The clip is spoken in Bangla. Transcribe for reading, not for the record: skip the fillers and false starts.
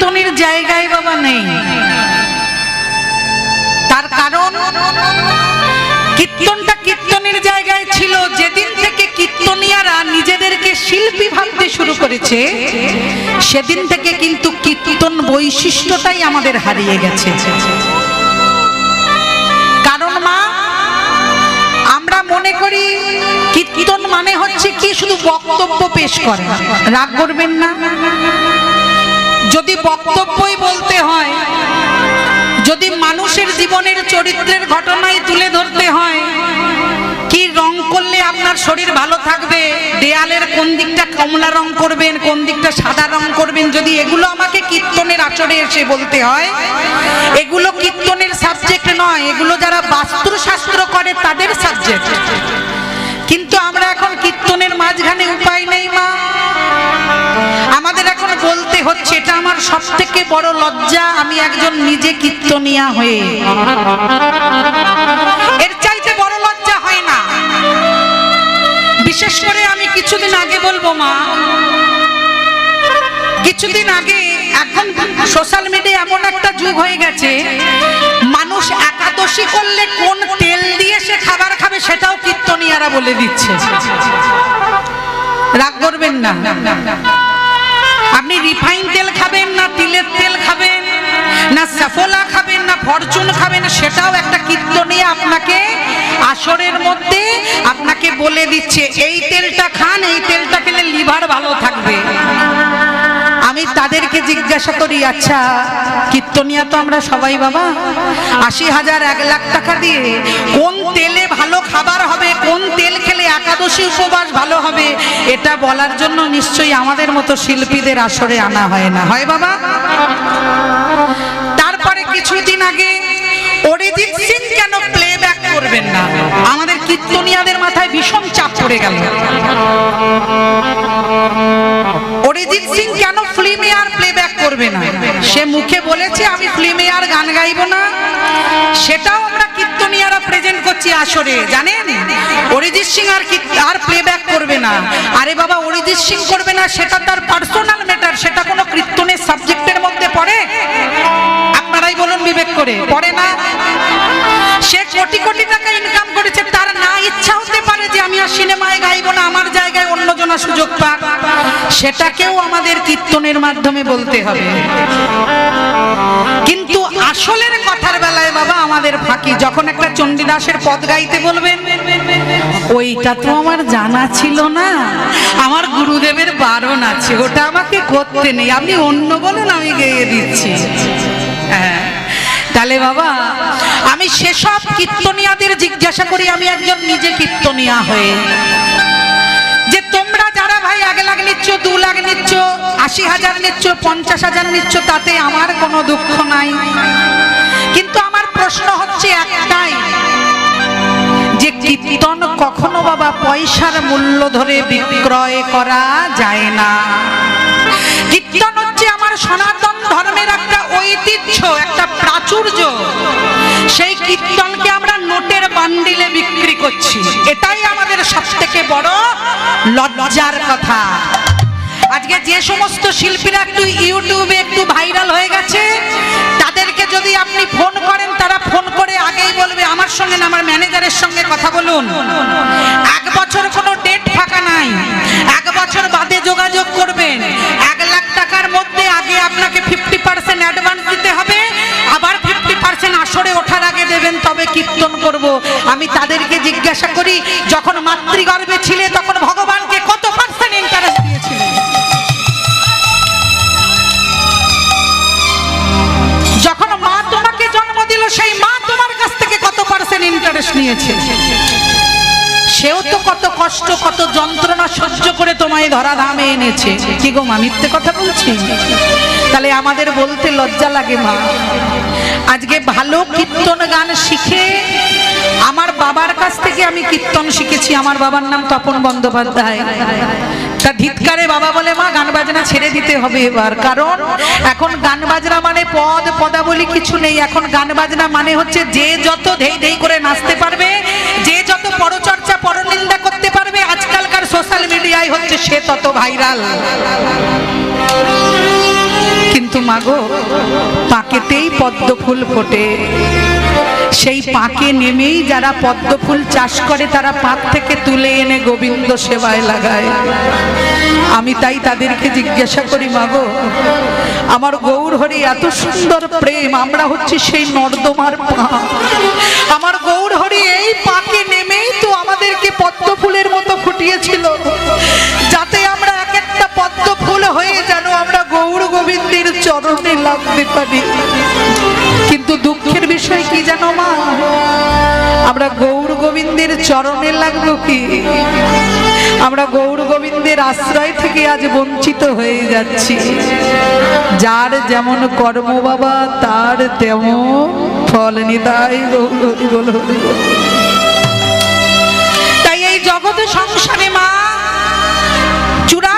কীর্তনের জায়গায় বাবা নেই। তার কারণ কীর্তনটা কীর্তনের জায়গায় ছিল যেদিন থেকে কীর্তনিয়ারা নিজেদেরকে শিল্পী ভাবতে শুরু করেছে, সেদিন থেকে কিন্তু কীর্তন বৈশিষ্ট্যটাই আমাদের হারিয়ে গেছে। কারণ মা, আমরা মনে করি কীর্তন মানে হচ্ছে কি শুধু বক্তব্য পেশ করে। রাগ করবেন না, যদি বক্তব্যই বলতে হয়, যদি মানুষের জীবনের চরিত্রের ঘটনাই তুলে ধরতে হয়, কি রং করলে আপনার শরীর ভালো থাকবে, দেয়ালের কোন দিকটা কমলা রং করবেন, কোন দিকটা সাদা রং করবেন, যদি এগুলো আমাকে কীর্তনের আচরে এসে বলতে হয়, এগুলো কীর্তনের সাবজেক্ট নয়, এগুলো যারা বাস্তুশাস্ত্র করে তাদের সাবজেক্ট। কিন্তু আমরা এখন কীর্তনের মাঝখানে উপায় নেই মা, আমাদের এখন বলতে হচ্ছে। এটা আমার সব থেকে বড় লজ্জা, আমি একজন নিজে কীর্তনিয়া হয়ে। এর চাইতে বড় লজ্জা হয় না। বিশেষ করে আমি কিছুদিন আগে বলবো মা, কিছুদিন আগে, এখন সোশ্যাল মিডিয়া এমন একটা যুগ হয়ে গেছে, মানুষ একাদশী করলে কোন তেল দিয়ে সে খাবার খাবে সেটাও কীর্তনিয়ারা বলে দিচ্ছে। রাগ করবেন না, আপনি রিফাইন তেল খাবেন না তিলের তেল খাবেন না সাফোলা খাবেন না ফরচুন খাবেন, সেটাও একটা কীর্তনিয়া আপনাকে আসরের মধ্যে আপনাকে বলে দিচ্ছে এই তেলটা খান, এই তেলটা খেলে লিভার ভালো থাকবে। আমি তাদেরকে জিজ্ঞাসা করি, আচ্ছা কীর্তনিয়া তো আমরা সবাই বাবা, ৮০,০০০ ১ লাখ টাকা দিয়ে কোন তেলে ভালো খাবার হবে, কোন তেল খেলে একাদশী উপবাস ভালো হবে, এটা বলার জন্য নিশ্চয়ই আমাদের মতো শিল্পীদের আসরে আনা হয় না, হয় বাবা? তারপরে কিছুদিন আগে অরিজিৎ সিং কেন প্লেব্যাক করবেন না, আমাদের কীর্তনিয়াদের মাথায় ভীষণ চাপ পড়ে গেল। অরিজিৎ সিং কেন ফিল্মে আর প্লেব্যাক করবে না? সে মুখে বলেছে আমি ফিল্মে আর গান গাইবো না, সেটাও আমরা কীর্তনিয়ারা প্রেজেন্ট করছি আসরে, জানেন? অরিজিৎ সিং আর প্লেব্যাক করবে না। আরে বাবা, অরিজিৎ সিং করবে না সেটা তার পার্সোনাল ম্যাটার, সেটা কোনো কীর্তনের সাবজেক্টের মধ্যে পড়ে? আপনারাই বলুন বিবেক করে, পড়ে না? সে কোটি কোটি টাকা ইনকাম করেছে, তার না ইচ্ছা হতে পারে যে আমি আর সিনেমায় গাইবো না, আমার জায়গায় অন্যজনা সুযোগ পাক, সেটাকেও আমাদের কীর্তনের মাধ্যমে বলতে হবে। কিন্তু আসলের কথার বেলায় বাবা আমাদের ফাঁকি। যখন একটা চণ্ডীদাসের পদ গাইতে বলবেন, ওইটা তো আমার জানা ছিল না, আমার গুরুদেবের বারণ আছে, ওটা আমাকে করতে নেই, আপনি অন্য বলুন আমি গেয়ে দিচ্ছি। হ্যাঁ, তাহলে বাবা আমি সেসব কীর্তনিয়াদের জিজ্ঞাসা করি, আমি একজন নিজে কীর্তনিয়া হয়ে, যে তোমরা যারা ভাই 1 লাখ নিচ্ছ, 2 লাখ নিচ্ছ, ৮০,০০০ নিচ্ছ, ৫০,০০০ নিচ্ছ, তাতে আমার কোনো দুঃখ নাই। কিন্তু আমার প্রশ্ন হচ্ছে একটাই, যে কীর্তন কখনো বাবা পয়সার মূল্য ধরে বিক্রয় করা যায় না। কীর্তন হচ্ছে আমার সনাতন ধর্মের একটা ঐতিহ্য, একটা প্রাচুর্য। সেই কীর্তনকে আমরা নোটের বান্ডিলে বিক্রি করছি, এটাই আমাদের সবথেকে বড় লজ্জার কথা। আজকে যে সমস্ত শিল্পীরা একটু ইউটিউবে একটু ভাইরাল হয়ে গেছে, তাদেরকে যদি আপনি ফোন করেন, তারা ফোন করে আগেই বলবে আমার সঙ্গে না, আমার ম্যানেজারের সঙ্গে কথা বলুন। 1 বছর কোনো ডেট ফাঁকা নাই, 1 বছর বাদে যোগাযোগ করবেন। 1 লাখ টাকার মধ্যে আগে আপনাকে 50% অ্যাডভান্স দিতে হবে, আবার 50% আসরে ওঠার আগে দেবেন, তবে কীর্তন করব। আমি তাদেরকে জিজ্ঞাসা করি, যখন মাতৃগর্ভে ছিলে তখন ভগবানকে কত % ইন্টারেস্ট দিয়েছিলেন? যখন মা তোমাকে জন্ম দিল, সেই মা তোমার কাছ থেকে কত % ইন্টারেস্ট নিয়েছে? সেও তো কত কষ্ট কত যন্ত্রণা সহ্য করে তোমায় ধরাধামে এনেছে। কি গো মা, মিথ্যে কথা বলছি? তাহলে আমাদের বলতে লজ্জা লাগে মা। আজকে ভালো কীর্তন গান শিখে, আমার বাবার কাছ থেকে আমি কীর্তন শিখেছি, আমার বাবার নাম তপন বন্দ্যোপাধ্যায়। তা ধিৎকারে বাবা বলে মা গান বাজনা ছেড়ে দিতে হবে এবার, কারণ এখন গান বাজনা মানে পদ পদাবলী কিছু নেই, এখন গান বাজনা মানে হচ্ছে যে যত ধেই ধেই করে নাচতে পারবে, যে যত পরচর্চা পরনিন্দা করতে পারবে, আজকালকার সোশ্যাল মিডিয়ায় হচ্ছে সে তত ভাইরাল। কিন্তু কিন্তু মাগো পাকেতেই পদ্ম ফুল ফোটে, সেই পাকে নেমেই যারা পদ্ম ফুল চাষ করে তারা পাক থেকে তুলে এনে গোবিন্দ সেবায় লাগায়। আমি তাই তাদেরকে জিজ্ঞাসা করি, মাগো আমার গৌর হরি এত সুন্দর প্রেম, আমরা হচ্ছে সেই নর্দমার পা, আমার গৌর হরি এই পাকে নেমেই তো আমাদেরকে পদ্ম ফুলের মতো ফুটিয়েছিল, যাতে আমরা এক একটা পদ্ম ফুল হয়ে যেন আমরা গৌর গোবিন্দের চরণে লাগতে পারি। কিন্তু দুঃখের বিষয় কি জানো মা, আমরা গৌর গোবিন্দের চরণে লাগবো কি, আমরা গৌর গোবিন্দের আশ্রয় থেকে আজ বঞ্চিত হয়ে যাচ্ছি। যার যেমন কর্ম বাবা তার তেমন ফল নিতাই গৌর হরি বল। তাই এই জগৎ সংসারে